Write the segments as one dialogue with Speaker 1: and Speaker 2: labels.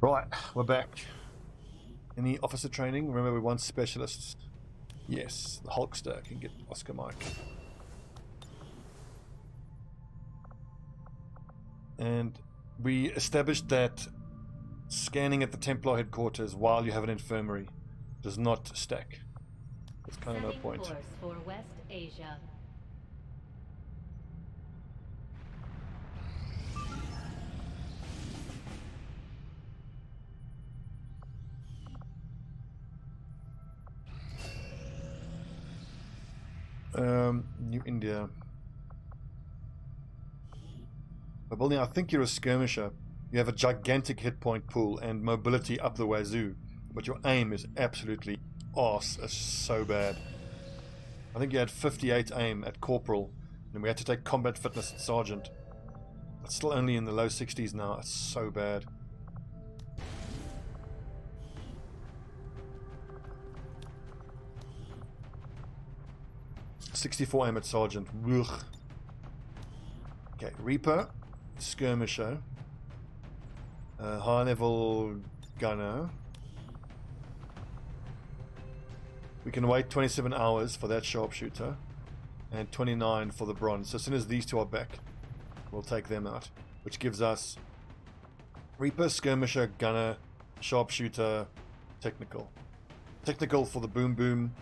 Speaker 1: Right, we're back. Any officer training? Remember, we want specialists. Yes, the Hulkster can get Oscar Mike. And we established that scanning at the Templar headquarters while you have an infirmary does not stack. There's kind of no point.
Speaker 2: Course for West Asia.
Speaker 1: New India. But building, I think you're a skirmisher. You have a gigantic hit point pool and mobility up the wazoo, but your aim is absolutely arse. It's so bad. I think you had 58 aim at corporal, and we had to take combat fitness at sergeant. It's still only in the low 60s now. It's so bad. .64 aim at sergeant. Ugh. Okay, Reaper, skirmisher, high level gunner. We can wait 27 hours for that sharpshooter, and 29 for the bronze. So as soon as these two are back, we'll take them out, which gives us Reaper, skirmisher, gunner, sharpshooter, technical. Technical for the boom boom,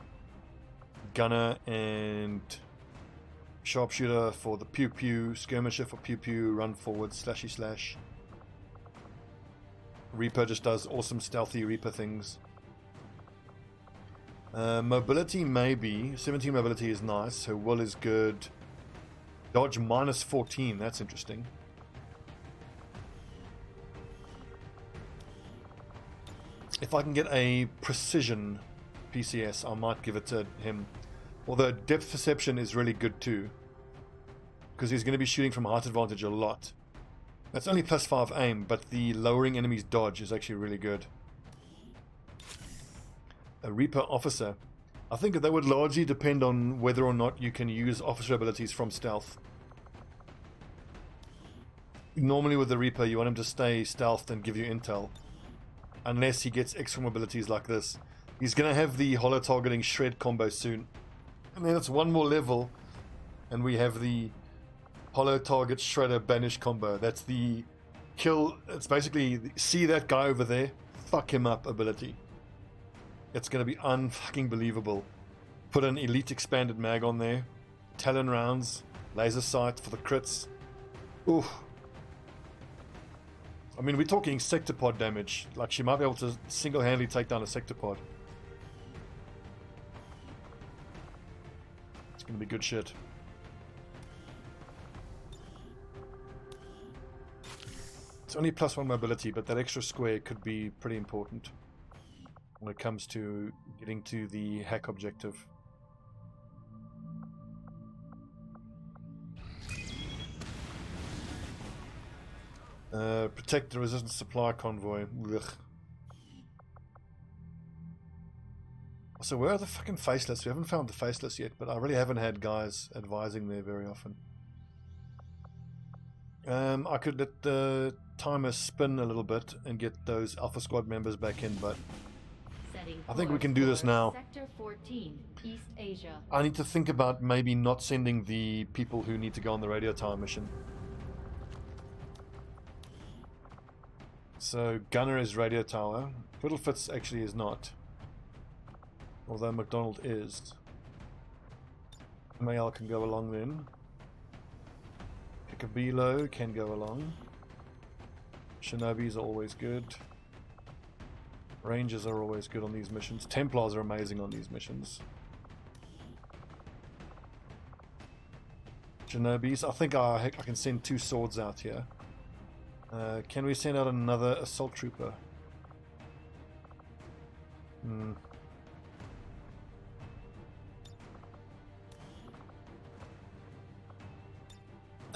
Speaker 1: gunner and sharpshooter for the pew pew, skirmisher for pew pew, run forward, slashy slash. Reaper just does awesome stealthy Reaper things. Mobility maybe, 17 mobility is nice, her will is good. Dodge minus 14, that's interesting. If I can get a precision PCS, I might give it to him. Although depth perception is really good too, because he's going to be shooting from height advantage a lot. That's only +5 aim, but the lowering enemies dodge is actually really good. A Reaper officer. I think that would largely depend on whether or not you can use officer abilities from stealth. Normally with the Reaper you want him to stay stealthed and give you intel, unless he gets extra abilities like this. He's going to have the hollow targeting shred combo soon. And then it's one more level, and we have the hollow target shredder banish combo. That's the kill. It's basically see that guy over there, fuck him up ability. It's going to be unfucking believable. Put an elite expanded mag on there, Talon rounds, laser sight for the crits. Ooh. I mean, we're talking sector pod damage. Like, she might be able to single-handedly take down a sector pod. It's gonna be good shit. It's only +1 mobility, but that extra square could be pretty important when it comes to getting to the hack objective. Protect the resistance supply convoy. Ugh. So where are the fucking faceless? We haven't found the faceless yet, but I really haven't had guys advising there very often. I could let the timer spin a little bit and get those Alpha Squad members back in, but I think we can do this now.
Speaker 2: Sector 14, East Asia.
Speaker 1: I need to think about maybe not sending the people who need to go on the radio tower mission. So Gunner is radio tower. Twiddlefits actually is not. Although McDonald is. Mayal can go along then. Piccabilo can go along. Shinobis are always good. Rangers are always good on these missions. Templars are amazing on these missions. Shinobis, I think I can send 2 swords out here. Can we send out another assault trooper? And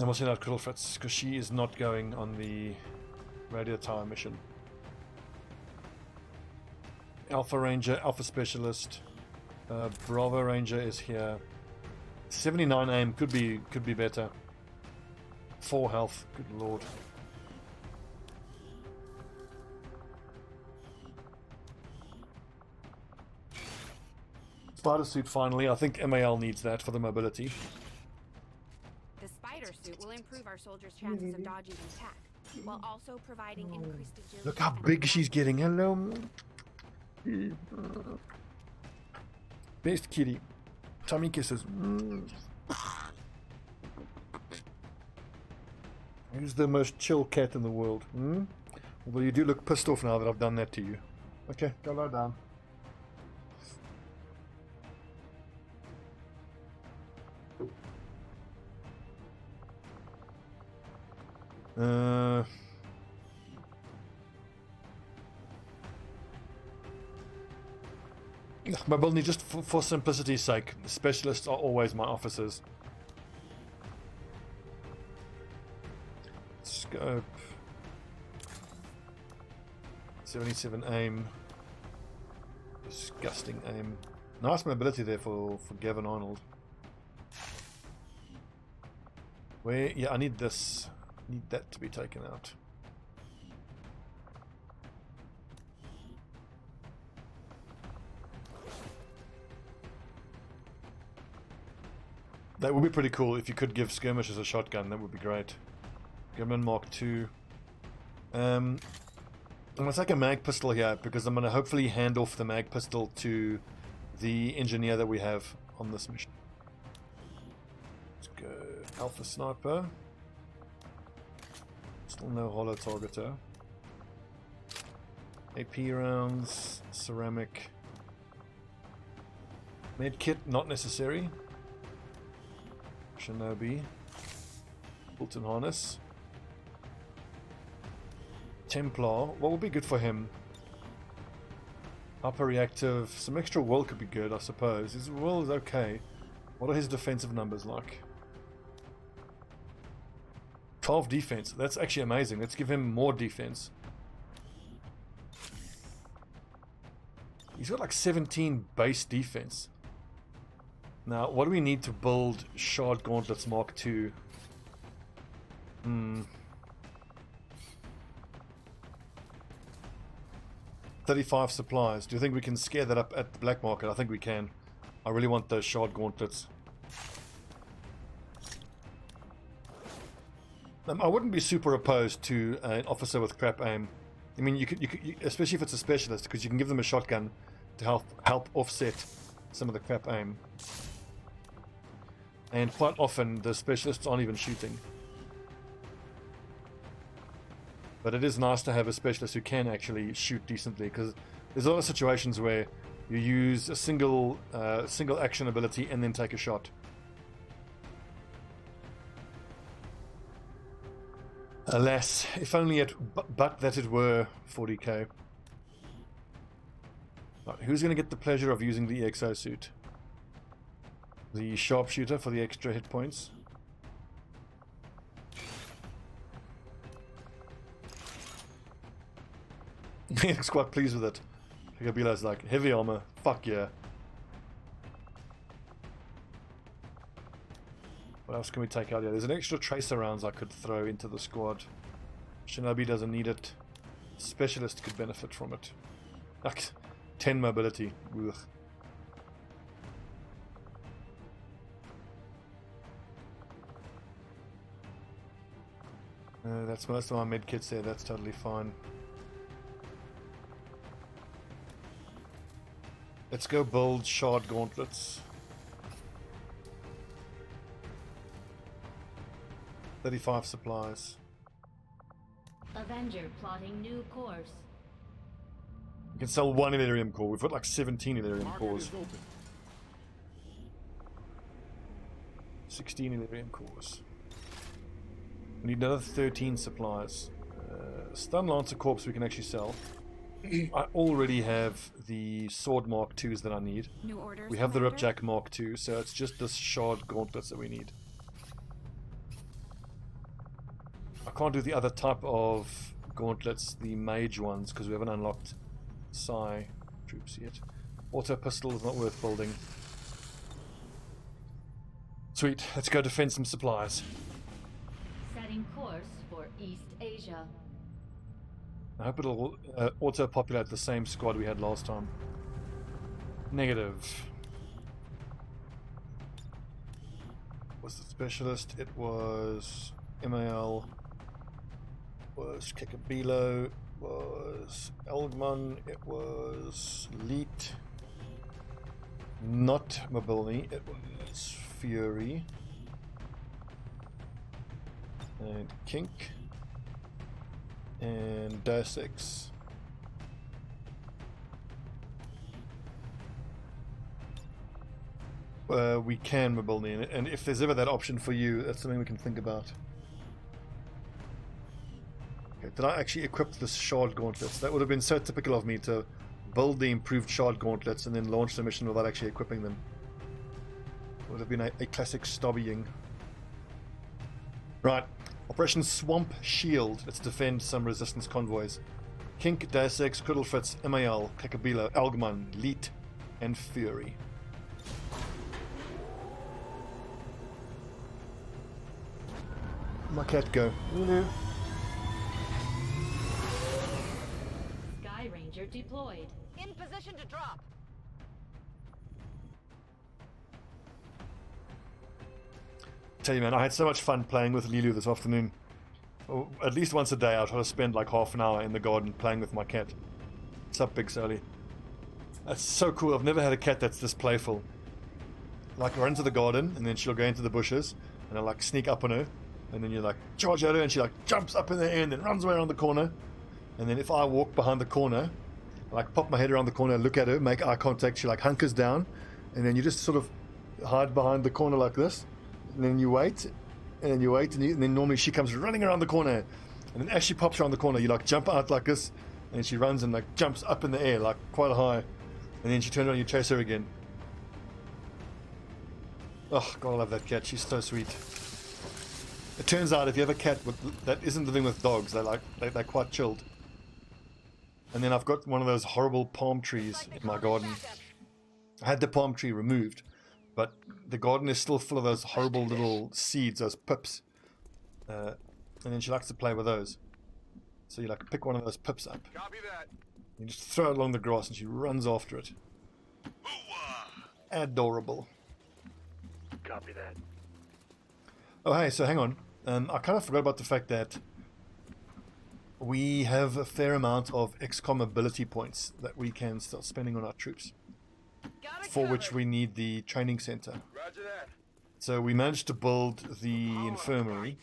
Speaker 1: we'll send out Kriddlefritz, because she is not going on the radio tower mission. Alpha Ranger, Alpha Specialist, Bravo Ranger is here. 79 aim could be better. 4 health, good lord. Spider suit finally. I think MAL needs that for the mobility.
Speaker 3: The spider suit will improve our soldiers' chances of dodging an attack, while also providing increased agility.
Speaker 1: Look how
Speaker 3: and
Speaker 1: big she's
Speaker 3: adaptability.
Speaker 1: getting. Hello. Best kitty. Tummy kisses. Who's the most chill cat in the world? Although you do look pissed off now that I've done that to you. Okay, go lie down. Mobility, just for simplicity's sake, specialists are always my officers. Scope. 77 aim. Disgusting aim. Nice mobility there for Gavin Arnold. Where? Yeah, I need this. Need that to be taken out. That would be pretty cool if you could give skirmishers a shotgun. That would be great. Gremlin Mark II. I'm going to take a mag pistol here because I'm going to hopefully hand off the mag pistol to the engineer that we have on this mission. Let's go Alpha Sniper. Still no hollow targeter. AP rounds, ceramic. Med kit, not necessary. Shinobi. Built-in harness. Templar. What would be good for him? Upper reactive. Some extra will could be good, I suppose. His will is okay. What are his defensive numbers like? 12 defense. That's actually amazing. Let's give him more defense. He's got like 17 base defense. Now, what do we need to build Shard Gauntlets Mark II? 35 supplies. Do you think we can scare that up at the black market? I think we can. I really want those Shard Gauntlets. I wouldn't be super opposed to an officer with crap aim. I mean, you could, especially if it's a specialist, because you can give them a shotgun to help offset some of the crap aim. And quite often, the specialists aren't even shooting. But it is nice to have a specialist who can actually shoot decently, because there's a lot of situations where you use a single action ability and then take a shot. Alas, if only but that it were 40k. Right, who's going to get the pleasure of using the exosuit? The Sharpshooter for the extra hit points. He looks quite pleased with it. Gabila's like, heavy armor, fuck yeah. What else can we take out here? There's an extra tracer rounds I could throw into the squad. Shinobi doesn't need it. Specialist could benefit from it. Like 10 mobility. Ugh. That's most of my medkits there, that's totally fine. Let's go build Shard Gauntlets. 35 supplies.
Speaker 2: Avenger plotting new course.
Speaker 1: We can sell one Illyrium core. We've got like 17 Illyrium cores. 16 Illyrium cores. We need another 13 supplies. Stun Lancer Corps we can actually sell. I already have the Sword Mark IIs that I need.
Speaker 3: New orders,
Speaker 1: We have the
Speaker 3: Commander?
Speaker 1: Ripjack Mark II, so it's just this Shard Gauntlets that we need. I can't do the other type of gauntlets, the mage ones, because we haven't unlocked Psi troops yet. Auto pistol is not worth building. Sweet, let's go defend some supplies.
Speaker 2: Setting course for East Asia.
Speaker 1: I hope it'll auto-populate the same squad we had last time. Negative. was the specialist? It was MAL. Was Kekabilo. Was Elgman. It was Leet. Not Mobilny. It was Fury. And Kink. And Deus Ex. We can Mobilny in it, and if there's ever that option for you, that's something we can think about. Okay, did I actually equip the shard gauntlets? That would have been so typical of me to build the improved shard gauntlets and then launch the mission without actually equipping them. It would have been a classic Stobbieing. Right, Operation Swamp Shield. Let's defend some resistance convoys. Kink, Deus Ex, Criddlefitz, MAL, Kakabila, Algman, Leet, and Fury. My cat go.
Speaker 2: Sky Ranger deployed.
Speaker 3: In position to drop.
Speaker 1: Tell you, man, I had so much fun playing with Lilu this afternoon. Oh, at least once a day I'll try to spend like half an hour in the garden playing with my cat. What's up, Big Sally? That's so cool. I've never had a cat that's this playful. Like, I run into the garden and then she'll go into the bushes and I'll like sneak up on her. And then you like charge at her and she like jumps up in the air and then runs away around the corner. And then if I walk behind the corner, I like pop my head around the corner, look at her, make eye contact, she like hunkers down. And then you just sort of hide behind the corner like this. And then you wait. And then you wait. And then normally she comes running around the corner. And then as she pops around the corner, you like jump out like this. And she runs and like jumps up in the air like quite high. And then she turns around and you chase her again. Oh, God, I love that cat. She's so sweet. It turns out if you have a cat that isn't living with dogs, they're quite chilled. And then I've got one of those horrible palm trees in my garden. I had the palm tree removed, but the garden is still full of those horrible little seeds, those pips. And then she likes to play with those. So you like pick one of those pips up.
Speaker 4: Copy that.
Speaker 1: You just throw it along the grass and she runs after it. Adorable.
Speaker 4: Copy that.
Speaker 1: Oh, hey, so hang on. I kind of forgot about the fact that we have a fair amount of XCOM ability points that we can start spending on our troops, for which we need the training center.
Speaker 4: Roger that.
Speaker 1: So we managed to build the infirmary.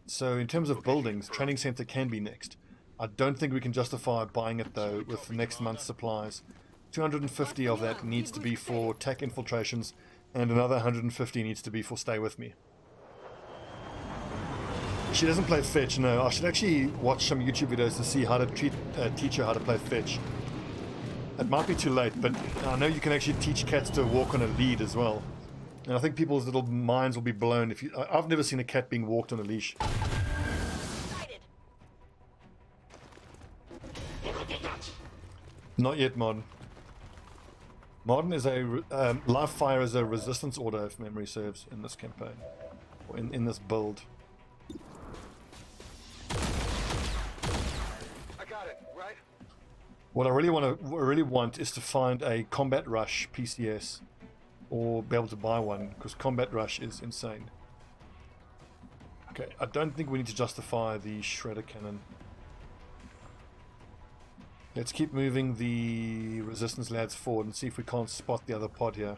Speaker 1: So in terms of buildings, training center can be next. I don't think we can justify buying it though with next month's supplies. 250 of that needs to be for tech infiltrations, and another 150 needs to be for stay with me. She doesn't play fetch, no. I should actually watch some YouTube videos to see how to teach her how to play fetch. It might be too late, but I know you can actually teach cats to walk on a lead as well. And I think people's little minds will be blown if you... I've never seen a cat being walked on a leash. Not yet, Modern. Modern is a... live fire is a resistance order, if memory serves, in this campaign. Or in this build. What I really want is to find a Combat Rush PCS, or be able to buy one, because Combat Rush is insane. Okay, I don't think we need to justify the Shredder Cannon. Let's keep moving the Resistance lads forward and see if we can't spot the other pod here.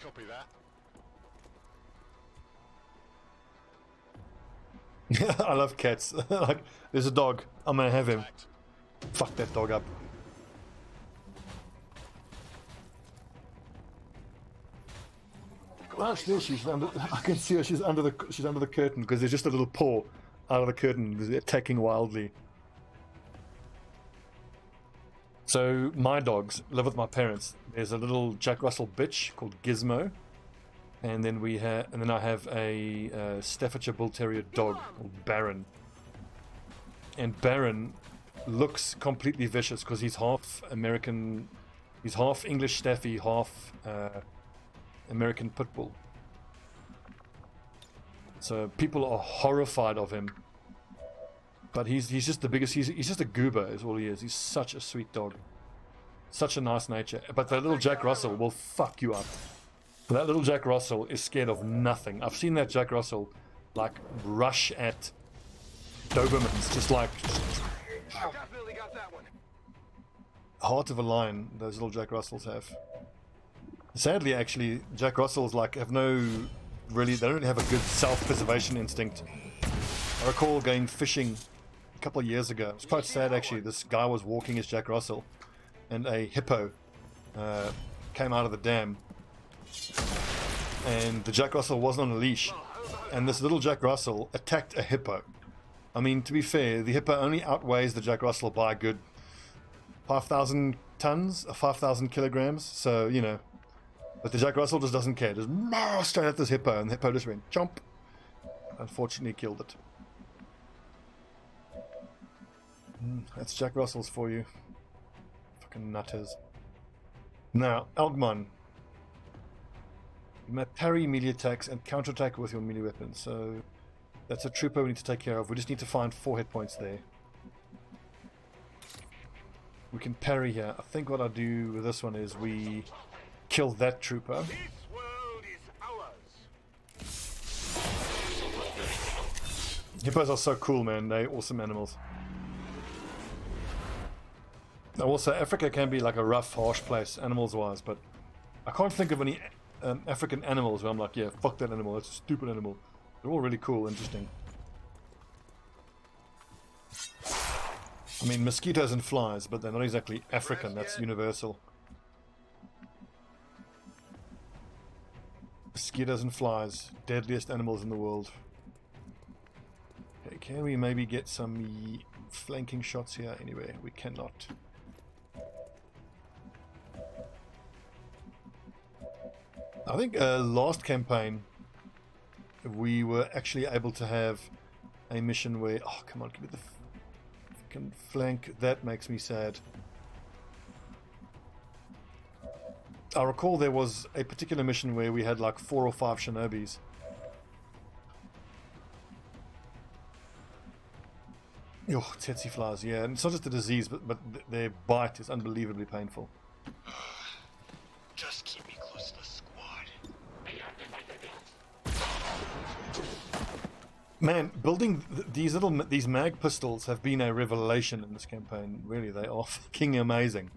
Speaker 4: Copy that.
Speaker 1: I love cats. Like, there's a dog. I'm gonna have him. Fuck that dog up. Well, still she's under. I can see her. She's under the curtain because there's just a little paw out of the curtain, attacking wildly. So my dogs live with my parents. There's a little Jack Russell bitch called Gizmo, and then I have a Staffordshire Bull Terrier dog called Baron. And Baron looks completely vicious because he's half American, he's half English Staffy, half American Pit Bull. So people are horrified of him. But he's just the biggest, he's just a goober is all he is. He's such a sweet dog. Such a nice nature. But that little Jack Russell will fuck you up. That little Jack Russell is scared of nothing. I've seen that Jack Russell like rush at Dobermans, just like
Speaker 4: Definitely got that one.
Speaker 1: heart of a lion. Those little Jack Russells have. Sadly, actually, Jack Russells like have no really. They don't really have a good self-preservation instinct. I recall going fishing a couple of years ago. It was quite sad actually. This guy was walking his Jack Russell, and a hippo came out of the dam. And the Jack Russell wasn't on a leash, and this little Jack Russell attacked a hippo. I mean, to be fair, the hippo only outweighs the Jack Russell by a good 5,000 tons, or 5,000 kilograms, so, you know. But the Jack Russell just doesn't care, just straight at this hippo, and the hippo just went chomp. Unfortunately, killed it. That's Jack Russells for you. Fucking nutters. Now, Algmon. You may parry melee attacks and counterattack with your melee weapon, so that's a trooper we need to take care of. We just need to find 4 hit points there. We can parry here. I think what I do with this one is we kill that trooper.
Speaker 4: This world is ours.
Speaker 1: Hippos are so cool, man. They're awesome animals. Now also, Africa can be like a rough, harsh place, animals-wise, but I can't think of any African animals where I'm like, yeah, fuck that animal, that's a stupid animal. They're all really cool, interesting. I mean, mosquitoes and flies, but they're not exactly African, that's universal. Mosquitoes and flies, deadliest animals in the world. Okay, can we maybe get some flanking shots here? Anyway, we cannot. I think last campaign we were actually able to have a mission where, oh come on, give me the fucking flank. That makes me sad. I recall there was a particular mission where we had like 4 or 5 Shinobis. Oh, tsetse flies, yeah. And it's not just a disease, but their bite is unbelievably painful.
Speaker 4: Just keep me close to the squad.
Speaker 1: Man, building these mag pistols have been a revelation in this campaign. Really, they are fucking amazing.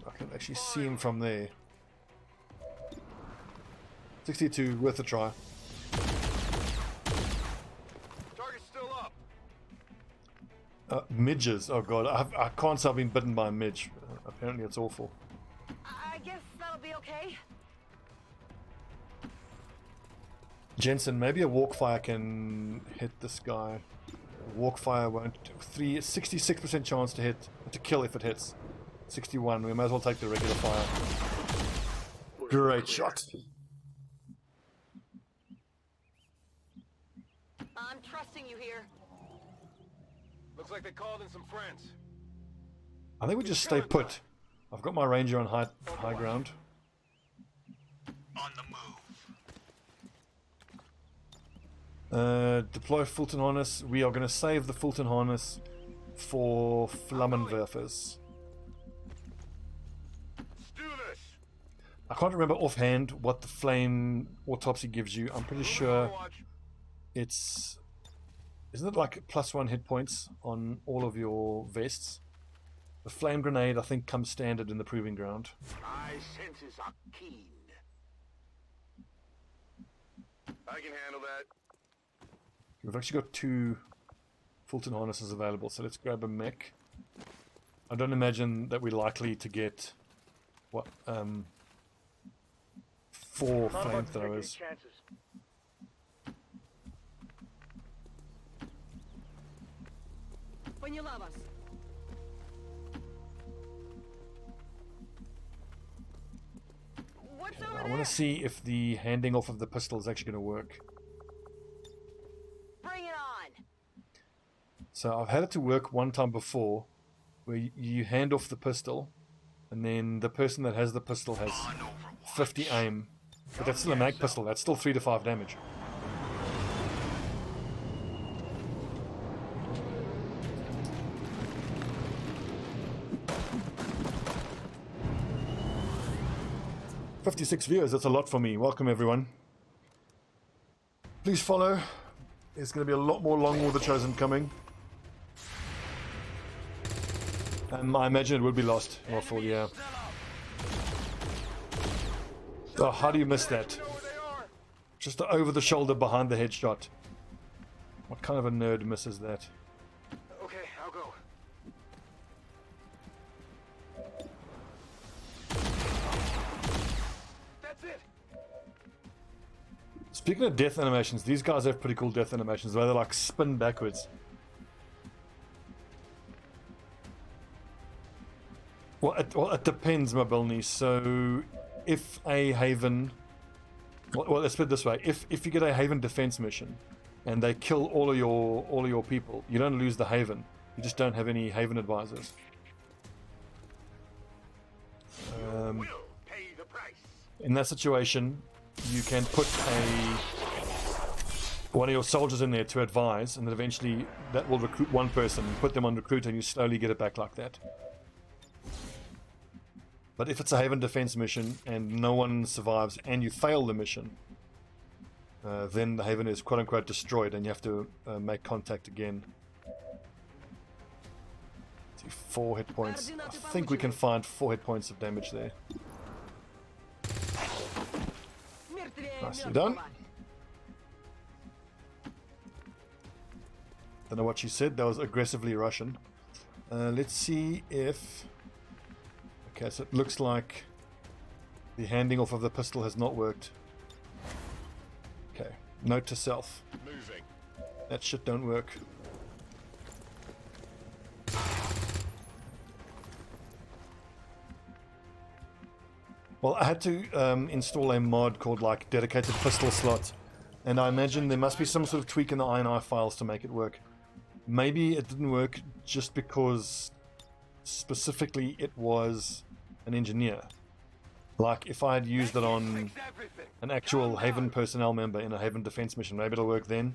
Speaker 1: I can actually see him from there. 62, worth a try.
Speaker 4: Target's still up.
Speaker 1: Midges, oh god, I can't say I've been bitten by a midge. Apparently it's awful.
Speaker 3: I guess that'll be okay.
Speaker 1: Jensen, maybe a walk fire can hit this guy. Walk fire won't. 66% chance to kill if it hits. 61. We might as well take the regular fire. Great shot.
Speaker 3: I'm trusting you here.
Speaker 4: Looks like they called in some friends.
Speaker 1: I think we just stay put. I've got my ranger on high ground.
Speaker 4: On the move.
Speaker 1: Deploy Fulton Harness. We are going to save the Fulton Harness for Flammenwerfers.
Speaker 4: Let's do this.
Speaker 1: I can't remember offhand what the flame autopsy gives you. I'm pretty sure it's... Isn't it like +1 hit points on all of your vests? The flame grenade, I think, comes standard in the proving ground.
Speaker 4: My senses are keen. I can handle that.
Speaker 1: We've actually got 2 Fulton harnesses available, so let's grab a mech. I don't imagine that we're likely to get, what, 4 flamethrowers.
Speaker 3: When you love us. What's over
Speaker 1: I
Speaker 3: there?
Speaker 1: want to see if the handing off of the pistol is actually going to work.
Speaker 3: Bring it on.
Speaker 1: So I've had it to work one time before, where you hand off the pistol, and then the person that has the pistol has 50 aim. But that's still a mag pistol, that's still 3 to 5 damage. 56 viewers, that's a lot for me. Welcome everyone. Please follow. There's going to be a lot more Long War the Chosen coming. I imagine it would be lost. Waffle, yeah. Oh, how do you miss that? Just over the shoulder behind the headshot. What kind of a nerd misses that?
Speaker 4: Okay, I'll go. That's it.
Speaker 1: Speaking of death animations, these guys have pretty cool death animations where they like spin backwards. Well, it depends, Mobilny. So, if a Haven... Well, let's put it this way. If you get a Haven defense mission, and they kill all of your people, you don't lose the Haven. You just don't have any Haven advisors. In that situation, you can put one of your soldiers in there to advise, and then eventually that will recruit one person, put them on recruit, and you slowly get it back like that. But if it's a Haven defense mission and no one survives and you fail the mission, then the Haven is quote-unquote destroyed and you have to make contact again. See, 4 hit points. I think we can find 4 hit points of damage there. Nicely done. Don't know what she said. That was aggressively Russian. Let's see if... Okay, so it looks like the handing off of the pistol has not worked. Okay, note to self.
Speaker 4: Moving.
Speaker 1: That shit don't work. Well, I had to install a mod called like dedicated pistol slot, and I imagine there must be some sort of tweak in the INI files to make it work. Maybe it didn't work just because specifically it was an engineer. Like if I had used it on an actual Haven personnel member in a Haven defense mission, maybe it'll work then.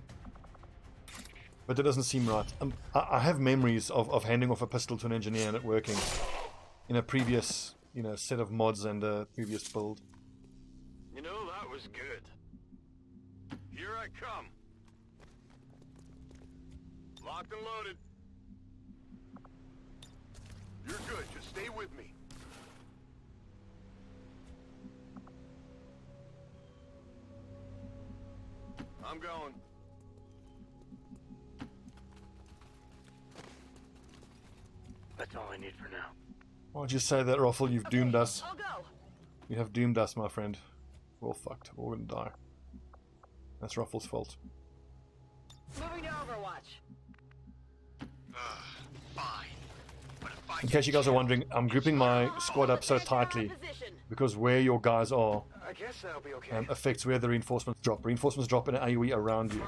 Speaker 1: But it doesn't seem right. I have memories of handing off a pistol to an engineer and it working in a previous, you know, set of mods and a previous build.
Speaker 4: You know, that was good. Here I come. Locked and loaded. You're good, just stay with me. I'm going. That's all I need for now.
Speaker 1: Why'd you say that, Ruffle? You've doomed us.
Speaker 3: I'll go.
Speaker 1: You have doomed us, my friend. We're all fucked. We're all gonna die. That's Ruffle's fault.
Speaker 3: Moving to Overwatch.
Speaker 4: Fine.
Speaker 1: In case you guys are wondering, I'm grouping my squad up so tightly because where your guys are
Speaker 4: I guess that'll be okay.
Speaker 1: affects where the reinforcements drop. Reinforcements drop in an AoE around you.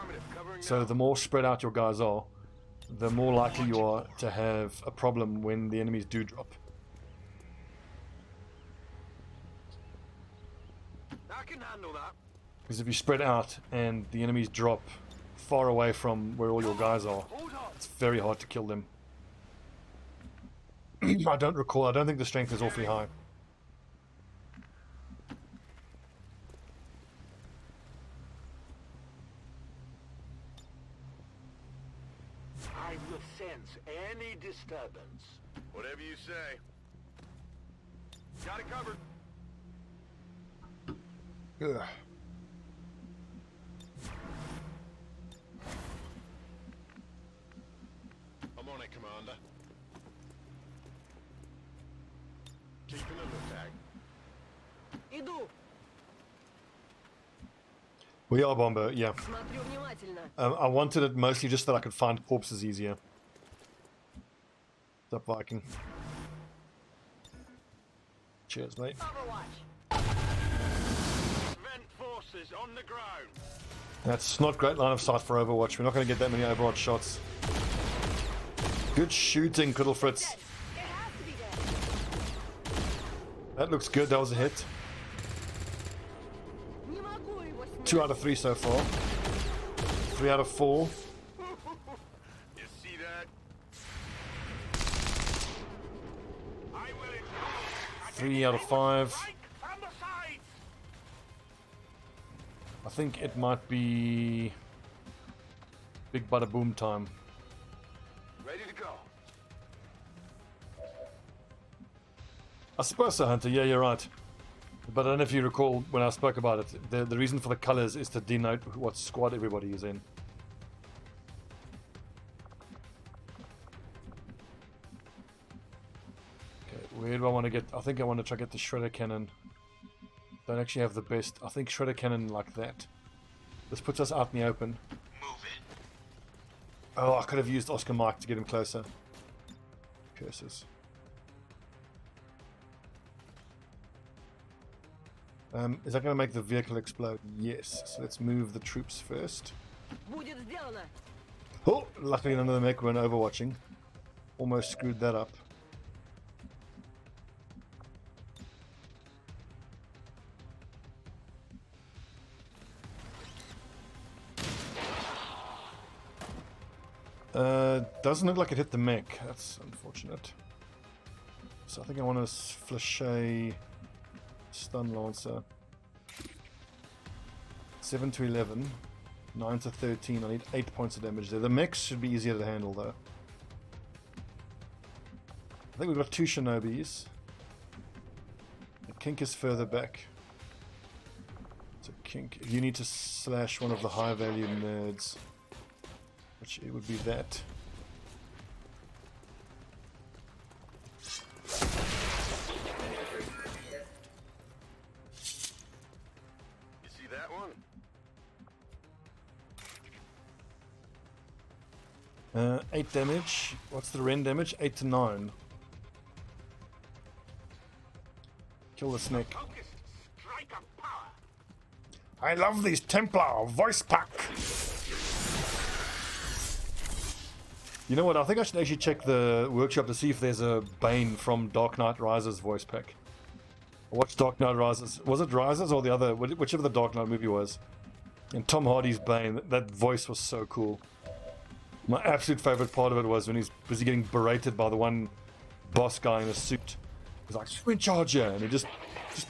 Speaker 1: So the more spread out your guys are, the more likely you are to have a problem when the enemies do drop.
Speaker 4: I can handle that.
Speaker 1: Because if you spread out and the enemies drop far away from where all your guys are,
Speaker 4: Hold on.
Speaker 1: it's very hard to kill them. I don't think the strength is awfully high.
Speaker 4: I will sense any disturbance. Whatever you say. Got it covered.
Speaker 1: Ugh.
Speaker 4: I'm on it, Commander. Keeping a lookout.
Speaker 3: Иду.
Speaker 1: We are Bomber, yeah.
Speaker 3: Смотрю внимательно.
Speaker 1: I wanted it mostly just so that I could find corpses easier. What's up, Viking? Cheers, mate.
Speaker 3: Overwatch.
Speaker 4: Vent forces on the ground.
Speaker 1: That's not great line of sight for Overwatch. We're not going to get that many Overwatch shots. Good shooting, Cuddle Fritz.
Speaker 3: It has to be dead.
Speaker 1: That looks good. That was a hit.
Speaker 3: Не могу его снять.
Speaker 1: 2 out of 3 so far. 3 out of 4.
Speaker 4: You see that? I will
Speaker 1: 3 out of 5.
Speaker 4: from the sides.
Speaker 1: I think it might be big bada boom time.
Speaker 4: Ready to go.
Speaker 1: I suppose so, Hunter. Yeah, you're right. But I don't know if you recall when I spoke about it. The reason for the colors is to denote what squad everybody is in. Okay, where do I want to get? I think I want to try to get the shredder cannon. Don't actually have the best. I think shredder cannon like that. This puts us out in the open.
Speaker 4: Move it.
Speaker 1: Oh, I could have used Oscar Mike to get him closer. Curses. Is that going to make the vehicle explode? Yes. So let's move the troops first. Oh, luckily none of the mech weren't overwatching. Almost screwed that up. Doesn't look like it hit the mech. That's unfortunate. So I think I want to flash a stun lancer. 7 to 11, 9 to 13. I need 8 points of damage there. The mechs should be easier to handle though. I think we've got 2 Shinobis. The Kink is further back. So Kink, if you need to slash one of the high value nerds, which it would be that.
Speaker 4: You see that one?
Speaker 1: 8 damage. What's the Ren damage? 8 to 9. Kill the snake.
Speaker 4: Focus. Strike of power.
Speaker 1: I love these Templar voice pack. You know what? I think I should actually check the workshop to see if there's a Bane from Dark Knight Rises voice pack. I watched Dark Knight Rises. Was it Rises or the other? Whichever the Dark Knight movie was. And Tom Hardy's Bane. That voice was so cool. My absolute favorite part of it was when he's busy getting berated by the one boss guy in a suit. He's like, "Swing charger," and he just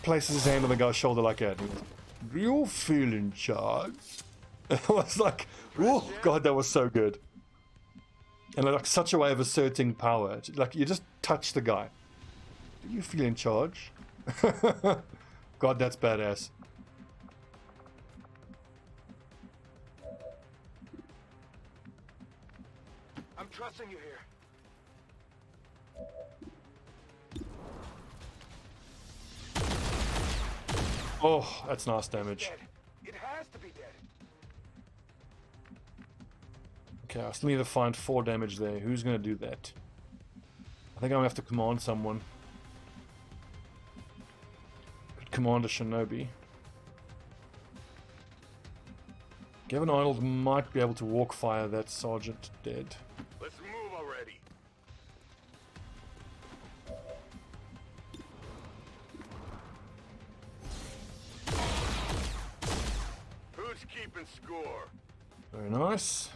Speaker 1: places his hand on the guy's shoulder like that. And he goes, "Do you feel in charge?" I was like, "Oh God, that was so good." And like such a way of asserting power. Like you just touch the guy. Do you feel in charge? God, that's badass.
Speaker 4: I'm trusting you here.
Speaker 1: Oh, that's nice damage.
Speaker 4: Dead. It has to be dead.
Speaker 1: Okay, I still need to find 4 damage there. Who's going to do that? I think I'm going to have to command someone. Could command a Shinobi. Gavin Arnold might be able to walk fire that sergeant dead.
Speaker 4: Let's move already. Who's keeping score?
Speaker 1: Very nice.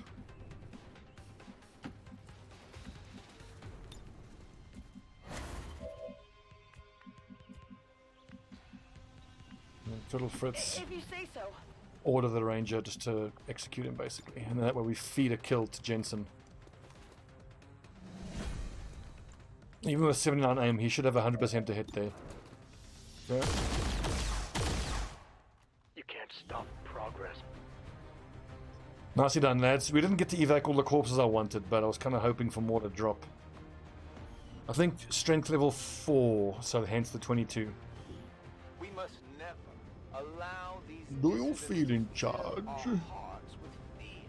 Speaker 1: Fiddle Fritz.
Speaker 3: If you say so.
Speaker 1: Order the ranger just to execute him basically, and that way we feed a kill to Jensen. Even with 79 aim, he should have 100% to hit there. Yeah.
Speaker 4: You can't stop progress.
Speaker 1: Nicely done, lads. We didn't get to evac all the corpses I wanted, but I was kind of hoping for more to drop. I think strength level 4, so hence the 22.
Speaker 4: We must never allow these.
Speaker 1: Do you feel in charge?
Speaker 4: Our hearts with fear.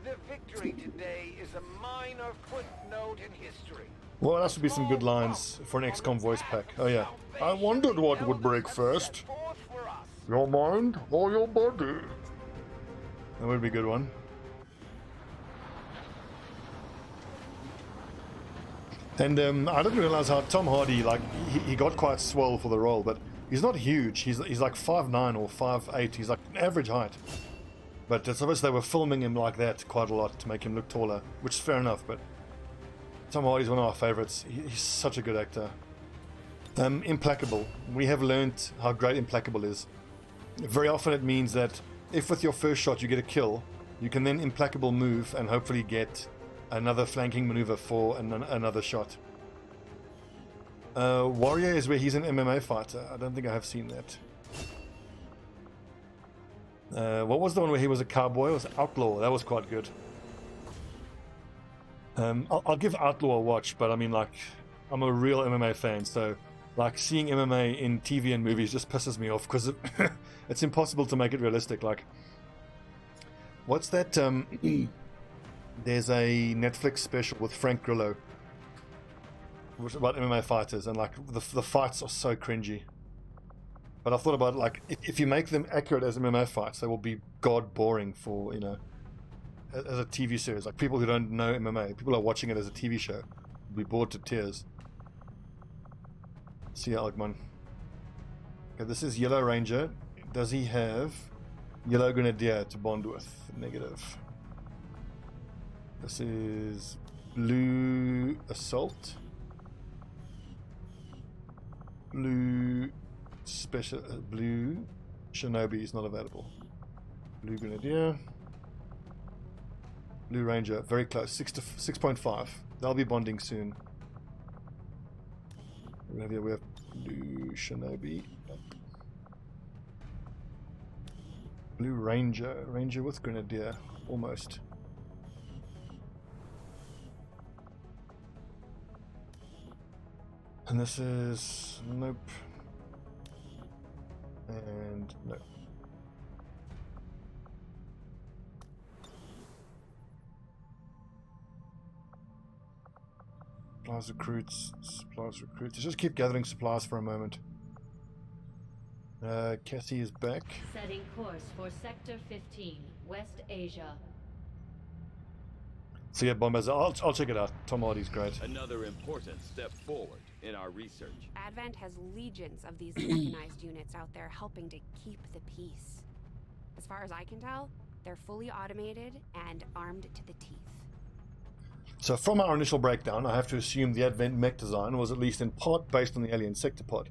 Speaker 4: The victory today is a minor footnote in history.
Speaker 1: Well, that would be some good lines for an XCOM voice pack. Oh yeah. I wondered what would break first. Your mind or your body? That would be a good one. And I didn't realize how Tom Hardy, like, he got quite swell for the role, but he's not huge. He's like 5'9" or 5'8". He's like an average height. But it's obvious they were filming him like that quite a lot to make him look taller, which is fair enough, but Tom Hardy's one of our favorites. He's such a good actor. Implacable. We have learned how great Implacable is. Very often it means that if with your first shot you get a kill, you can then implacable move and hopefully get another flanking maneuver for another shot. Warrior is where he's an MMA fighter. I don't think I have seen that. What was the one where he was a cowboy? It was Outlaw. That was quite good. I'll give Outlaw a watch, but I mean, like, I'm a real MMA fan, so like seeing MMA in TV and movies just pisses me off because it's impossible to make it realistic. Like, what's that? There's a Netflix special with Frank Grillo about MMA fighters, and like the fights are so cringy. But I thought about it, like, if you make them accurate as MMA fights, they will be god boring for, you know, as a TV series. Like, people who don't know MMA, people are watching it as a TV show, will be bored to tears. See ya, Algman. Okay, this is Yellow Ranger. Does he have Yellow Grenadier to bond with? Negative. This is Blue Assault. Blue Special. Blue Shinobi is not available. Blue Grenadier. Blue Ranger, very close. 6.5. They'll be bonding soon. We have Blue Shinobi. Blue Ranger. Ranger with Grenadier. Almost. And this is... Nope. And... no. Supplies recruits. Supplies recruits. Let's just keep gathering supplies for a moment. Cassie is back.
Speaker 2: Setting course for Sector 15, West Asia.
Speaker 1: So yeah, Bombers, I'll check it out. Tom Hardy's great.
Speaker 5: Another important step forward in our research.
Speaker 3: Advent has legions of these mechanized units out there helping to keep the peace. As far as I can tell, they're fully automated and armed to the teeth.
Speaker 1: So from our initial breakdown, I have to assume the Advent mech design was at least in part based on the alien sector pod.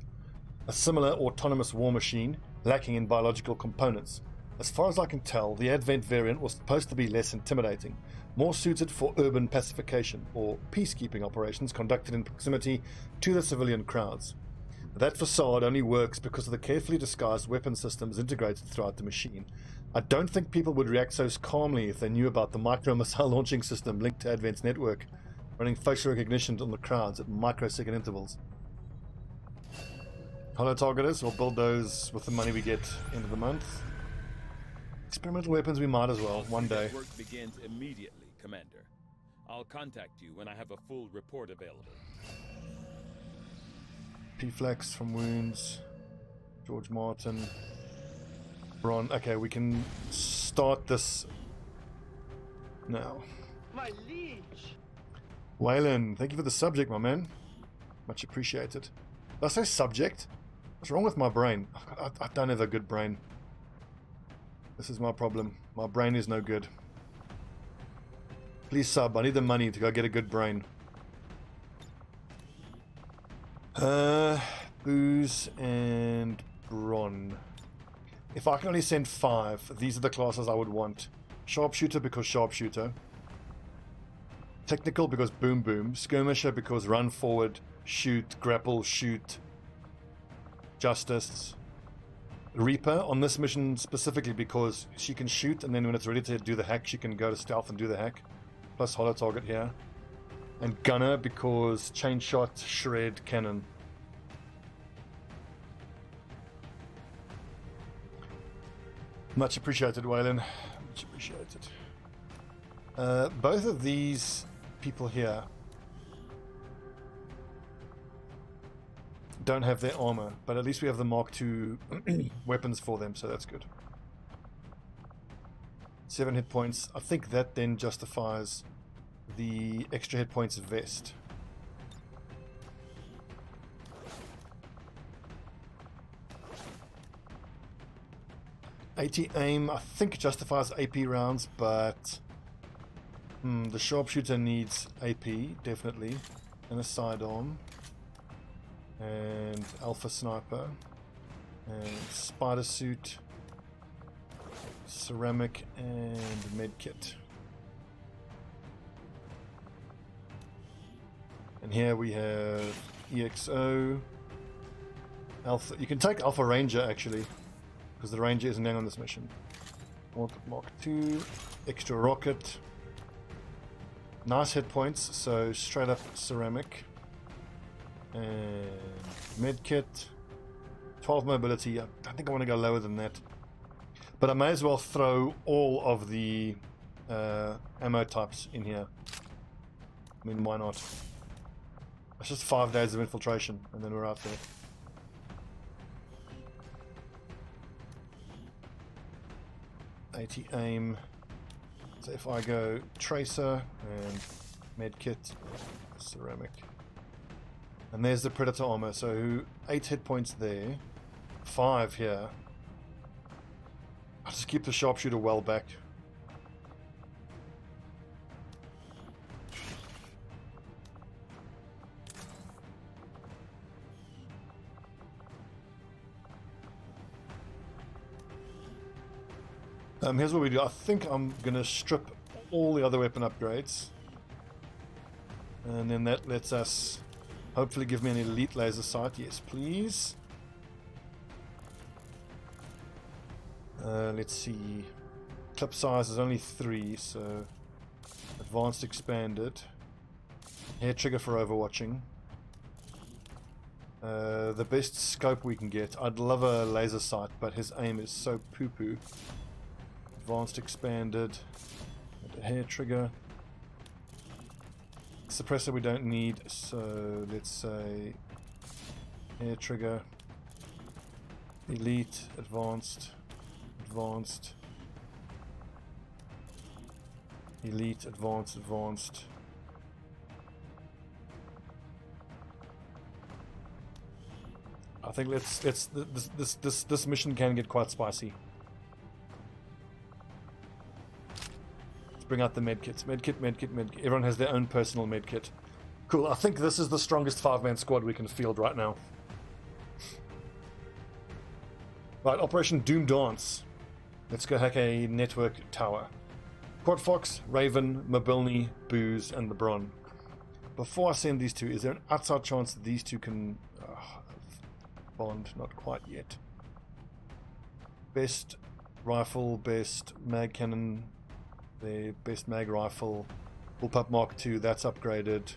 Speaker 1: A similar autonomous war machine, lacking in biological components. As far as I can tell, the Advent variant was supposed to be less intimidating, more suited for urban pacification or peacekeeping operations conducted in proximity to the civilian crowds. That facade only works because of the carefully disguised weapon systems integrated throughout the machine. I don't think people would react so calmly if they knew about the micro-missile launching system linked to Advent's network, running facial recognition on the crowds at microsecond intervals. Holo targeters, we'll build those with the money we get end of the month. Experimental weapons we might as well, one day.
Speaker 5: Work begins immediately, Commander. I'll contact you when I have a full report available.
Speaker 1: P-Flex from wounds. George Martin. Ron. Okay, we can start this now.
Speaker 4: My liege!
Speaker 1: Waylon, thank you for the subject, my man. Much appreciated. Did I say subject? What's wrong with my brain? I don't have a good brain. This is my problem. My brain is no good. Please sub. I need the money to go get a good brain. Booze and Bron. If I can only send 5, these are the classes I would want. Sharpshooter because Sharpshooter. Technical because Boom Boom. Skirmisher because run forward, shoot, grapple, shoot. Justice. Reaper on this mission specifically because she can shoot, and then when it's ready to do the hack, she can go to stealth and do the hack. Plus holo target here. And Gunner because chain shot, shred, cannon. Much appreciated, Waylon. Much appreciated. Both of these people here don't have their armor, but at least we have the Mark II weapons for them, so that's good. 7 hit points. I think that then justifies the extra hit points vest. AT aim, I think justifies AP rounds, but the Sharpshooter needs AP, definitely, and a sidearm. And Alpha Sniper and Spider Suit ceramic and medkit. And here we have EXO, Alpha. You can take Alpha Ranger actually, because the Ranger isn't in on this mission. Mark 2, extra rocket. Nice hit points, so straight up ceramic. And medkit. 12 mobility. I don't think I want to go lower than that. But I may as well throw all of the ammo types in here. I mean, why not? It's just 5 days of infiltration, and then we're out there. AT aim. So if I go tracer and medkit, ceramic. And there's the predator armor, so 8 hit points there. 5 here. I'll just keep the sharpshooter well back. Here's what we do. I think I'm going to strip all the other weapon upgrades. And then that lets us hopefully give me an elite laser sight. Yes, please. Let's see. Clip size is only 3, so advanced expanded. Hair trigger for overwatching. The best scope we can get. I'd love a laser sight, but his aim is so poo-poo. Advanced expanded. And a hair trigger. Suppressor we don't need, so let's say hair trigger. Elite, advanced. Advanced, elite, advanced, advanced. I think this mission can get quite spicy. Let's bring out the medkits. Medkit. Everyone has their own personal medkit. Cool. I think this is the strongest 5-man squad we can field right now. Right, Operation Doom Dance. Let's go hack a network tower. Quad Fox, Raven, Mobilny, Booze, and the Bron. Before I send these two, is there an outside chance that these two can bond? Not quite yet. Best rifle, best mag cannon, the best mag rifle. Bullpup Mark II, that's upgraded.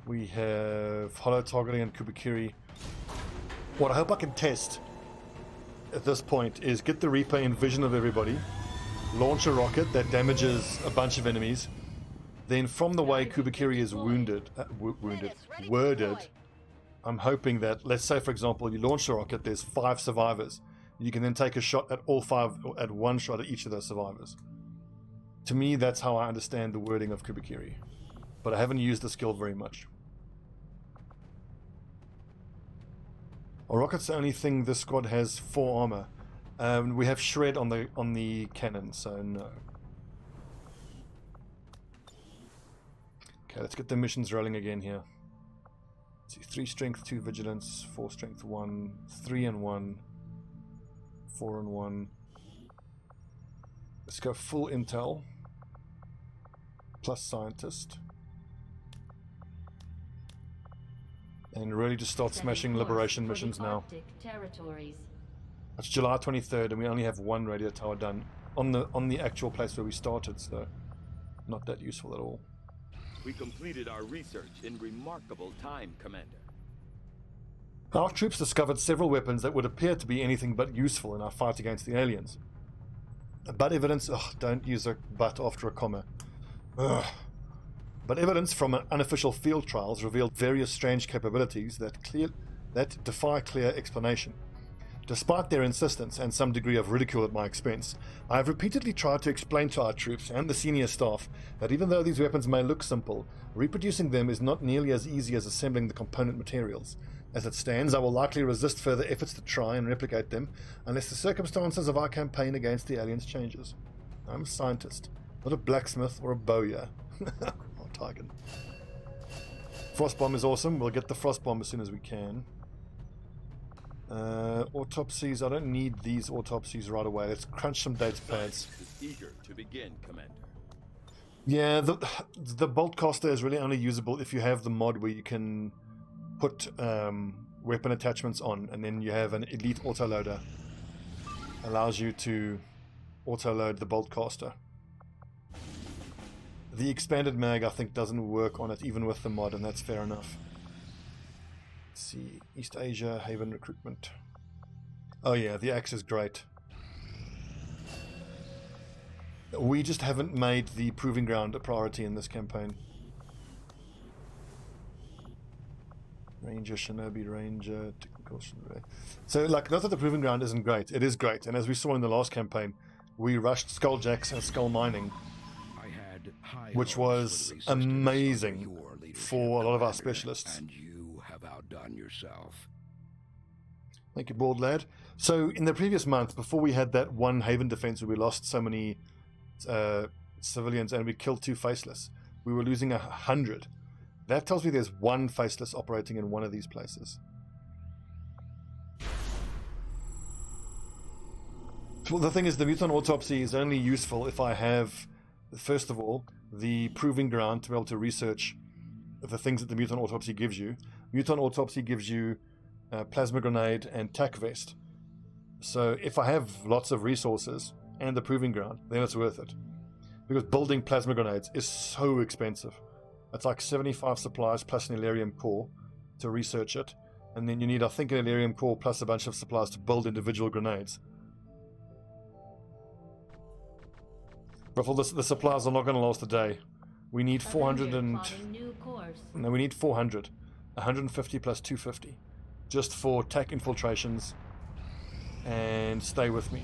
Speaker 1: We have Hollow Targeting and Kubikiri. What I hope I can test at this point is get the Reaper in vision of everybody, launch a rocket that damages a bunch of enemies, then from the way Kubikiri is worded, I'm hoping that, let's say for example, you launch a rocket, there's 5 survivors. You can then take a shot at all 5, or at one shot at each of those survivors. To me, that's how I understand the wording of Kubikiri. But I haven't used the skill very much. A rocket's the only thing this squad has 4 armor. We have shred on the cannon, so no. Okay, let's get the missions rolling again here. Let's see, 3 strength, 2 vigilance, 4 strength, 1, 3 and 1, 4 and 1. Let's go full intel plus scientist. And really just start smashing liberation missions now. It's July 23rd and we only have 1 radio tower done on the actual place where we started, so not that useful at all.
Speaker 5: We completed our research in remarkable time, Commander.
Speaker 1: Our troops discovered several weapons that would appear to be anything but useful in our fight against the aliens. But evidence, don't use a but after a comma. But evidence from unofficial field trials revealed various strange capabilities that defy clear explanation. Despite their insistence and some degree of ridicule at my expense, I have repeatedly tried to explain to our troops and the senior staff that even though these weapons may look simple, reproducing them is not nearly as easy as assembling the component materials. As it stands, I will likely resist further efforts to try and replicate them unless the circumstances of our campaign against the aliens changes. I'm a scientist, not a blacksmith or a bowyer. Target. Frost bomb is awesome. We'll get the frost bomb as soon as we can. Autopsies. I don't need these autopsies right away. Let's crunch some data pads.
Speaker 5: Is eager to begin, Commander.
Speaker 1: Yeah, the bolt caster is really only usable if you have the mod where you can put weapon attachments on, and then you have an elite autoloader. Allows you to autoload the bolt caster. The expanded mag, I think, doesn't work on it even with the mod, and that's fair enough. Let's see, East Asia Haven recruitment. Oh yeah, the axe is great. We just haven't made the proving ground a priority in this campaign. Ranger, Shinobi, Ranger, technical Shinobi. So, like, not that the proving ground isn't great. It is great. And as we saw in the last campaign, we rushed Skulljacks and Skull Mining, which was amazing for a lot of our specialists.
Speaker 6: And you have outdone yourself.
Speaker 1: Thank you, Bald Lad. So, in the previous month, before we had that one Haven defense where we lost so many civilians and we killed 2 faceless, we were losing 100. That tells me there's 1 faceless operating in one of these places. Well, the thing is, the mutant autopsy is only useful if I have, first of all, the proving ground to be able to research the things that the mutant autopsy gives you. Mutant autopsy gives you plasma grenade and tac vest. So if I have lots of resources and the proving ground, then it's worth it. Because building plasma grenades is so expensive. It's like 75 supplies plus an Elerium core to research it. And then you need, I think, an Elerium core plus a bunch of supplies to build individual grenades. But for the supplies are not going to last a day. We need 400 and... No, we need 400. 150 plus 250. Just for tech infiltrations. And stay with me.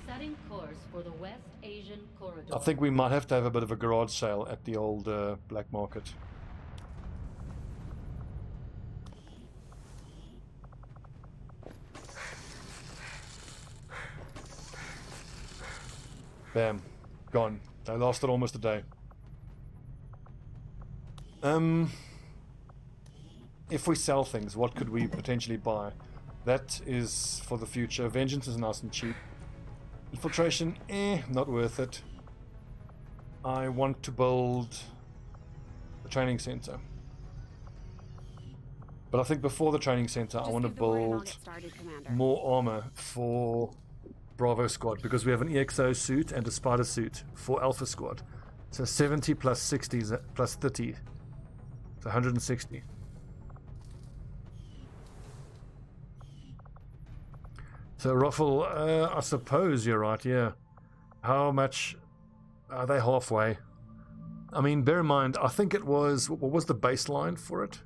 Speaker 2: Setting course for the West Asian corridor.
Speaker 1: I think we might have to have a bit of a garage sale at the old black market. Bam. Gone. They lasted almost a day. If we sell things, what could we potentially buy? That is for the future. Vengeance is nice and cheap. Infiltration, not worth it. I want to build a training center. But I think before the training center, I want to build more armor for Bravo Squad, because we have an EXO suit and a Spider suit for Alpha Squad. So 70 plus 60 plus 30. It's 160. So Ruffle, I suppose you're right, yeah. How much are they halfway? I mean, bear in mind, I think it was, what was the baseline for it?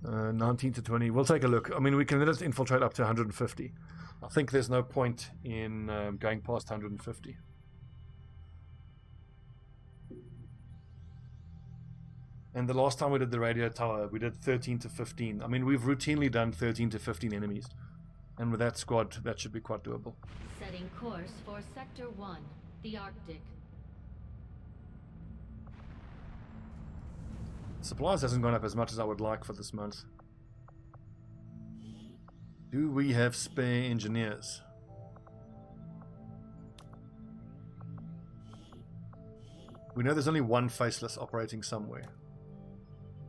Speaker 1: 19 to 20. We'll take a look. I mean, we can let it infiltrate up to 150. I think there's no point in going past 150. And the last time we did the radio tower, we did 13 to 15. I mean, we've routinely done 13 to 15 enemies. And with that squad, that should be quite doable.
Speaker 2: Setting course for Sector 1, the Arctic.
Speaker 1: Supplies hasn't gone up as much as I would like for this month. Do we have spare engineers? We know there's only 1 faceless operating somewhere.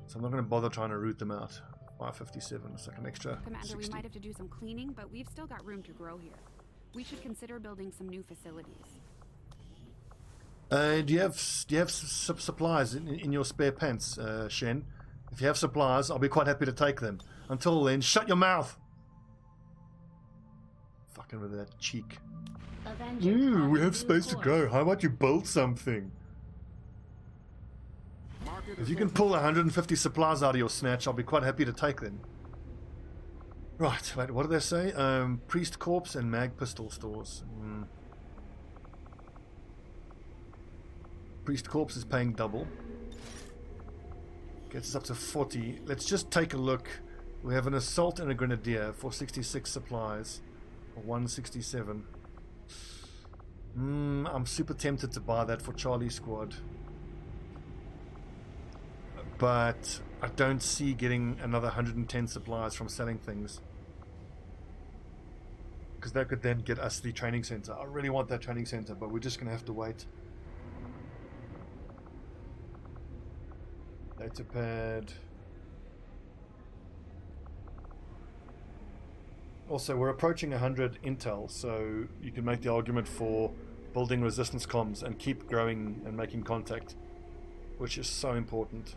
Speaker 1: So I'm not going to bother trying to root them out. 557, it's like an extra
Speaker 3: Commander,
Speaker 1: 60.
Speaker 3: we might have to do some cleaning, but we've still got room to grow here. We should consider building some new facilities.
Speaker 1: Do you have supplies in your spare pants, Shen? If you have supplies, I'll be quite happy to take them. Until then, shut your mouth! Fucking with that cheek.
Speaker 2: Avenger
Speaker 1: Ooh, we
Speaker 2: plotting
Speaker 1: have
Speaker 2: new
Speaker 1: space to
Speaker 2: course.
Speaker 1: grow. How about you build something? If you can pull 150 supplies out of your snatch, I'll be quite happy to take them. Right, wait, what did they say? Priest Corpse and Mag Pistol stores. Priest Corpse is paying double. Gets us up to 40. Let's just take a look. We have an Assault and a Grenadier for 66 supplies. For 167. I'm super tempted to buy that for Charlie Squad. But I don't see getting another 110 supplies from selling things. Because that could then get us the training center. I really want that training center, but we're just going to have to wait. Datapad. Also, we're approaching 100 intel, so you can make the argument for building resistance comms and keep growing and making contact, which is so important.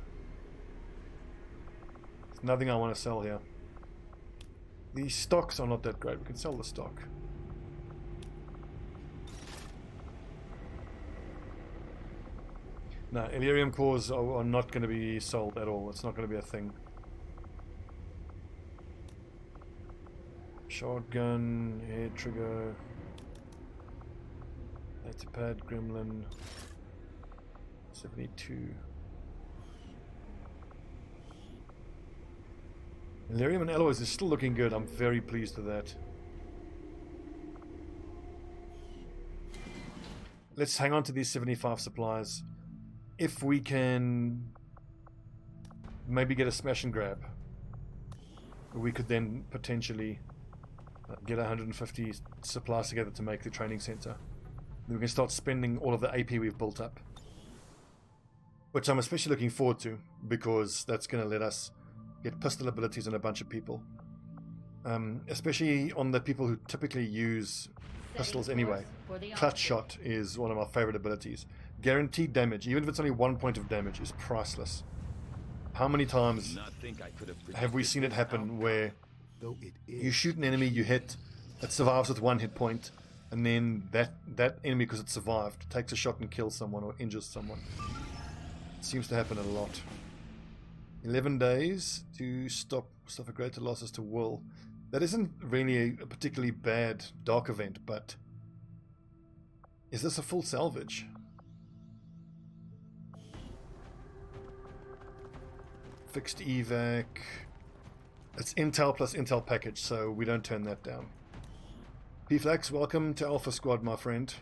Speaker 1: There's nothing I want to sell here. The stocks are not that great. We can sell the stock. No, Elerium cores are not going to be sold at all. It's not going to be a thing. Shotgun, hair trigger, datapad, gremlin, 72. Elerium and alloys is still looking good. I'm very pleased with that. Let's hang on to these 75 supplies. If we can maybe get a smash and grab, we could then potentially get 150 supplies together to make the training center. Then we can start spending all of the AP we've built up, which I'm especially looking forward to, because that's going to let us get pistol abilities on a bunch of people, especially on the people who typically use pistols anyway. Clutch shot is one of my favorite abilities. Guaranteed damage, even if it's only 1 point of damage, is priceless. How many times have we seen it happen where you shoot an enemy, you hit, it survives with 1 hit point, and then that enemy, because it survived, takes a shot and kills someone or injures someone. It seems to happen a lot. 11 days to suffer greater losses to will. That isn't really a particularly bad dark event, but is this a full salvage? Fixed evac. It's Intel plus Intel package, so we don't turn that down. P-Flax, welcome to Alpha Squad, my friend.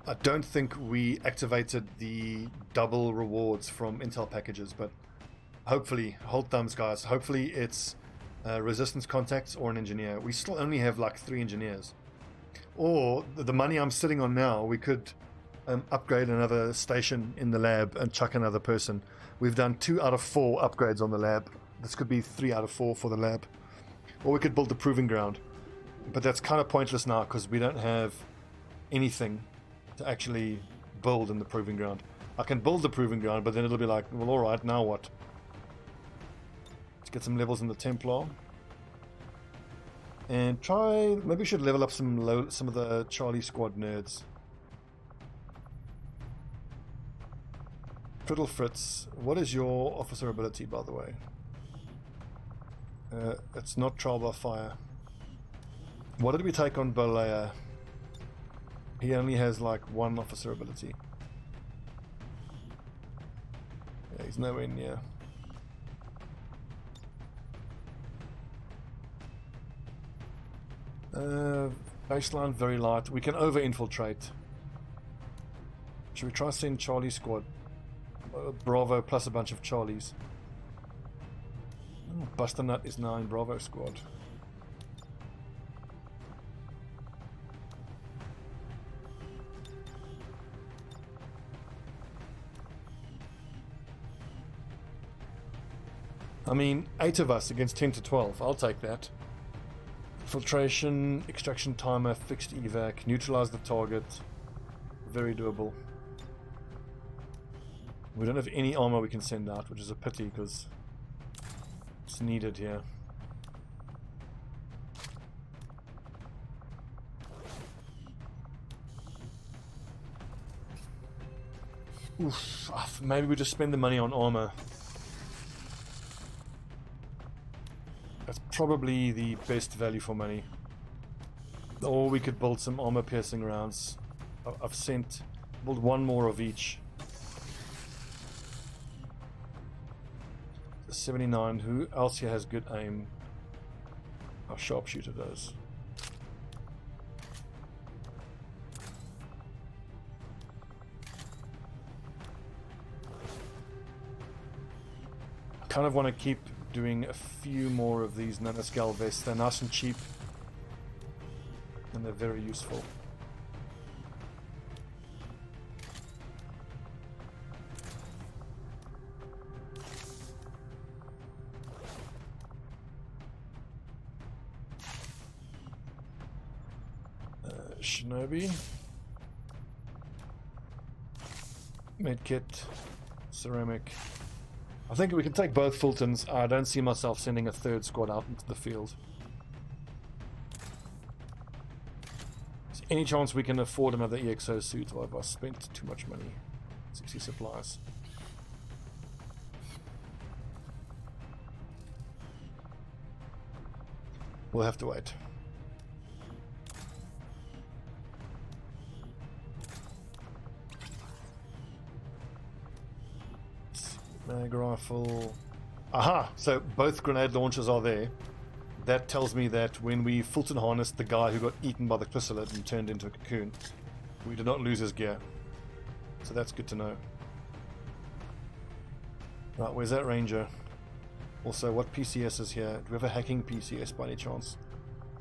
Speaker 1: I don't think we activated the double rewards from Intel packages, but hopefully, hold thumbs guys, hopefully it's resistance contacts or an engineer. We still only have like 3 engineers. Or the money I'm sitting on now, we could upgrade another station in the lab and chuck another person. We've done 2 out of 4 upgrades on the lab. This could be 3 out of 4 for the lab. Or we could build the proving ground. But that's kind of pointless now because we don't have anything to actually build in the proving ground. I can build the proving ground, but then it'll be like, well, alright, now what? Let's get some levels in the Templar. And maybe we should level up some of the Charlie Squad nerds. Priddle Fritz, what is your officer ability, by the way? It's not trial by fire. What did we take on Bolea? He only has like 1 officer ability. Yeah, he's nowhere near. Baseline very light. We can over-infiltrate. Should we try send Charlie Squad? Bravo plus a bunch of Charlies. Oh, Buster Nut is now in Bravo Squad. I mean, 8 of us against 10 to 12. I'll take that. Infiltration, extraction timer, fixed evac, neutralize the target. Very doable. We don't have any armor we can send out, which is a pity because it's needed here. Oof, maybe we just spend the money on armor. That's probably the best value for money. Or we could build some armor piercing rounds. Build 1 more of each. 79. Who else here has good aim? Our Sharpshooter does. Kind of want to keep doing a few more of these nanoscale vests. They're nice and cheap, and they're very useful. Shinobi. Medkit. Ceramic. I think we can take both Fultons. I don't see myself sending a third squad out into the field. Is there any chance we can afford another EXO suit, or have I spent too much money? 60 supplies. We'll have to wait. Mag rifle. Aha! So both grenade launchers are there. That tells me that when we Fulton harnessed the guy who got eaten by the chrysalid and turned into a cocoon, we did not lose his gear. So that's good to know. Right, where's that ranger? Also, what PCS is here? Do we have a hacking PCS by any chance?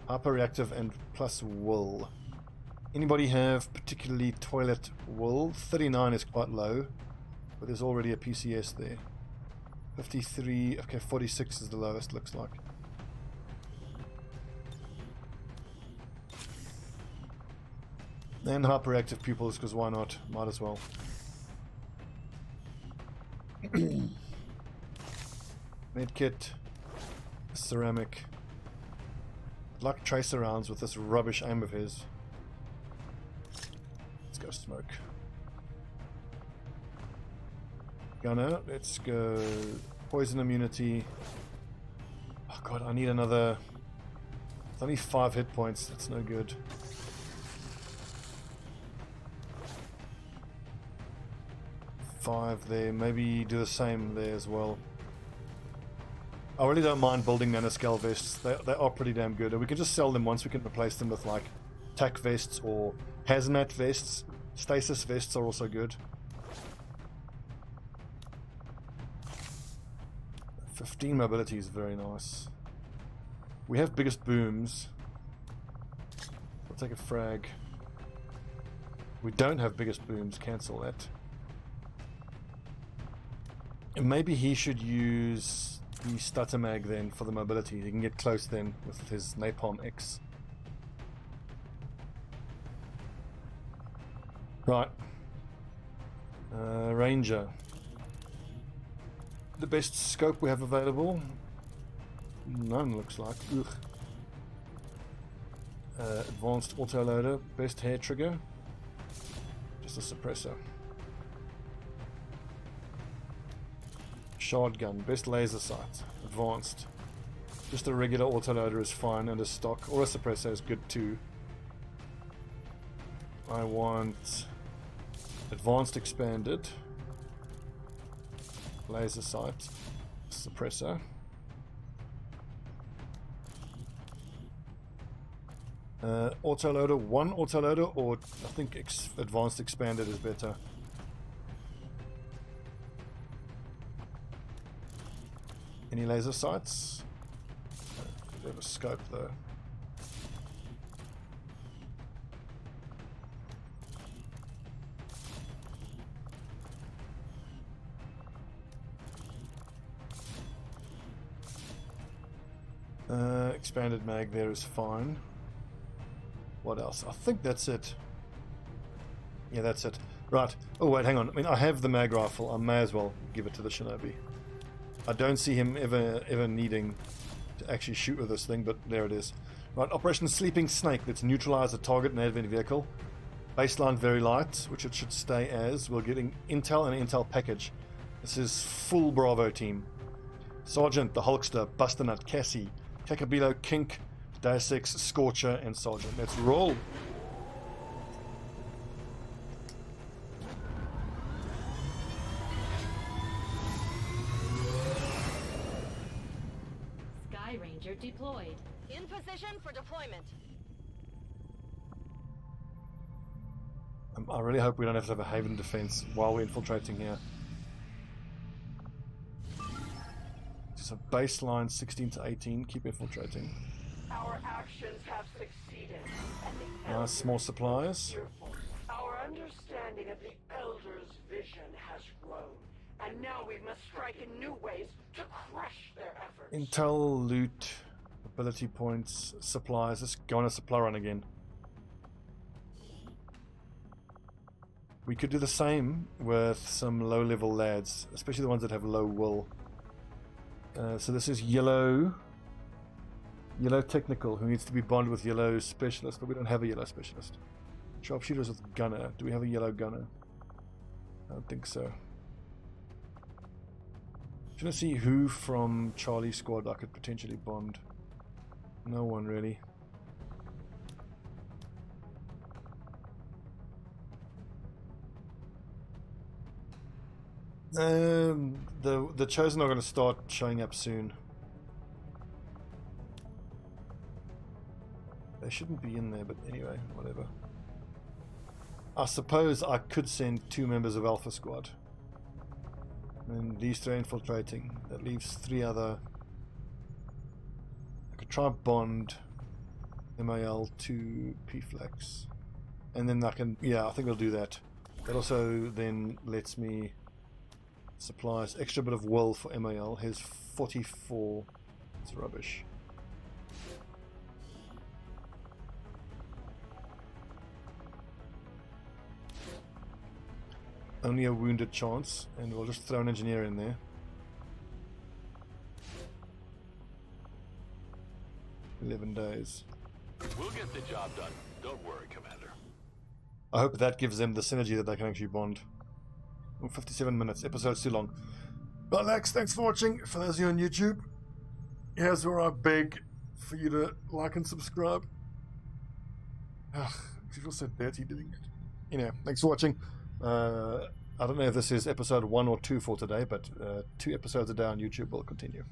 Speaker 1: Hyperreactive and plus wool. Anybody have particularly toilet wool? 39 is quite low. But there's already a PCS there. 53, okay, 46 is the lowest, looks like. And hyperactive pupils, because why not? Might as well. Medkit. Ceramic. I'd like tracer rounds with this rubbish aim of his. Let's go smoke. Gunner, let's go poison immunity. Oh god, I need another. It's only 5 hit points, that's no good. Five there, maybe do the same there as well. I really don't mind building nanoscale vests, they are pretty damn good, and we can just sell them once we can replace them with like tac vests or hazmat vests. Stasis vests are also good. 15 mobility is very nice. We have biggest booms. We'll take a frag. We don't have biggest booms, cancel that. And maybe he should use the stutter mag then for the mobility. He can get close then with his Napalm X. Right. Ranger. The best scope we have available? None, looks like. Ugh. Advanced autoloader. Best hair trigger? Just a suppressor. Shard gun. Best laser sight. Advanced. Just a regular autoloader is fine, and a stock or a suppressor is good too. I want advanced expanded. Laser sight, suppressor. Autoloader, one autoloader, or I think advanced expanded is better. Any laser sights? We have a scope though. Expanded mag there is fine. What else? I think that's it. Yeah, that's it. Right. Oh wait, hang on. I mean, I have the mag rifle. I may as well give it to the Shinobi. I don't see him ever needing to actually shoot with this thing, but there it is. Right, Operation Sleeping Snake. Let's neutralize the target and advent vehicle. Baseline very light, which it should stay as. We're getting intel and an intel package. This is full Bravo team. Sergeant, the Hulkster, Busternut, Cassie, Kakabilo, Kink, Deus Ex, Scorcher, and Sergeant. Let's roll.
Speaker 2: Sky Ranger deployed.
Speaker 7: In position. for deployment.
Speaker 1: I really hope we don't have to have a haven defense while we're infiltrating here. So baseline 16 to 18, keep infiltrating.
Speaker 8: Our actions have succeeded, and the
Speaker 1: Nice, more supplies.
Speaker 8: Our understanding of the Elders' vision has grown, and now we must strike in new ways to crush their efforts.
Speaker 1: Intel, loot, ability points, supplies. Let's go on a supply run again. We could do the same with some low-level lads, especially the ones that have low will. So this is yellow technical, who needs to be bonded with yellow specialist, but we don't have a yellow specialist. Sharpshooters with gunner. Do we have a yellow gunner? I don't think so. Trying to see who from Charlie squad I could potentially bond. No one really. The Chosen are going to start showing up soon. They shouldn't be in there, but anyway, whatever. I suppose I could send 2 members of Alpha Squad. And these 3 are infiltrating. That leaves 3 other. I could try bond MAL to PFlex. And then I can, yeah, I think I'll do that. That also then lets me supplies extra bit of will for MAL. Here's 44. It's rubbish. Only a wounded chance, and we'll just throw an engineer in there. 11 days.
Speaker 9: We'll get the job done. Don't worry, Commander.
Speaker 1: I hope that gives them the synergy that they can actually bond. 57 minutes. Episode's too long. But Lex, thanks for watching. For those of you on YouTube, here's where I beg for you to like and subscribe. Ugh, I feel so dirty doing it. Anyway, thanks for watching. I don't know if this is episode 1 or 2 for today, but 2 episodes a day on YouTube will continue.